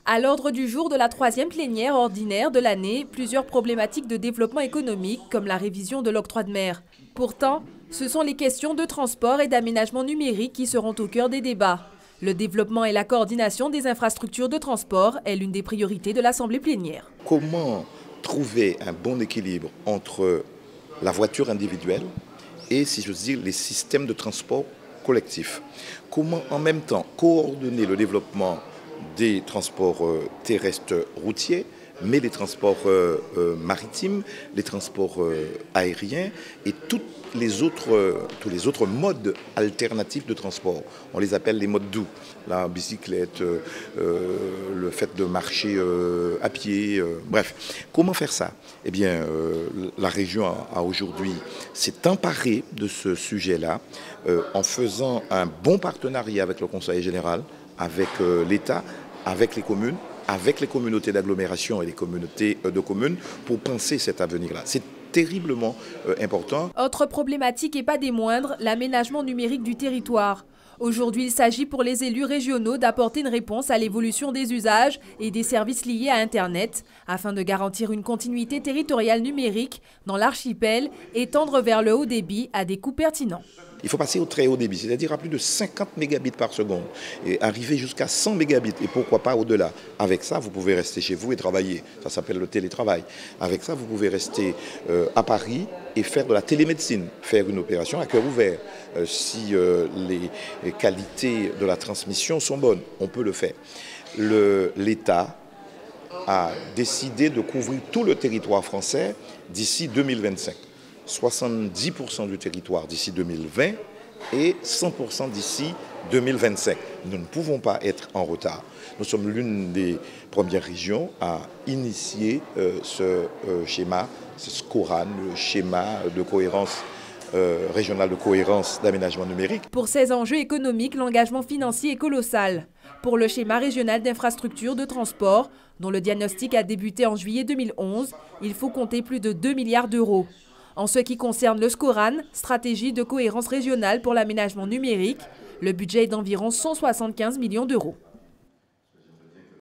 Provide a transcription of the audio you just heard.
À l'ordre du jour de la 3e plénière ordinaire de l'année, plusieurs problématiques de développement économique comme la révision de l'octroi de mer. Pourtant, ce sont les questions de transport et d'aménagement numérique qui seront au cœur des débats. Le développement et la coordination des infrastructures de transport est l'une des priorités de l'Assemblée plénière. Comment trouver un bon équilibre entre la voiture individuelle et, si j'ose dire, les systèmes de transport collectifs? Comment en même temps coordonner le développement des transports terrestres routiers, mais les transports maritimes, les transports aériens et tous les autres modes alternatifs de transport. On les appelle les modes doux. La bicyclette, le fait de marcher à pied, bref. Comment faire ça? Eh bien, la région a aujourd'hui s'est emparée de ce sujet-là en faisant un bon partenariat avec le Conseil général, avec l'État, avec les communes, avec les communautés d'agglomération et les communautés de communes pour penser cet avenir-là. C'est terriblement important. Autre problématique et pas des moindres, l'aménagement numérique du territoire. Aujourd'hui, il s'agit pour les élus régionaux d'apporter une réponse à l'évolution des usages et des services liés à Internet, afin de garantir une continuité territoriale numérique dans l'archipel et tendre vers le haut débit à des coûts pertinents. Il faut passer au très haut débit, c'est-à-dire à plus de 50 mégabits par seconde et arriver jusqu'à 100 mégabits et pourquoi pas au-delà. Avec ça, vous pouvez rester chez vous et travailler. Ça s'appelle le télétravail. Avec ça, vous pouvez rester à Paris et faire de la télémédecine, faire une opération à cœur ouvert. Si les qualités de la transmission sont bonnes, on peut le faire. L'État a décidé de couvrir tout le territoire français d'ici 2025. 70% du territoire d'ici 2020 et 100% d'ici 2025. Nous ne pouvons pas être en retard. Nous sommes l'une des premières régions à initier ce schéma, ce SCORAN, le schéma de cohérence régional de cohérence d'aménagement numérique. Pour ces enjeux économiques, l'engagement financier est colossal. Pour le schéma régional d'infrastructures de transport, dont le diagnostic a débuté en juillet 2011, il faut compter plus de 2 milliards d'euros. En ce qui concerne le SCORAN, stratégie de cohérence régionale pour l'aménagement numérique, le budget est d'environ 175 millions d'euros.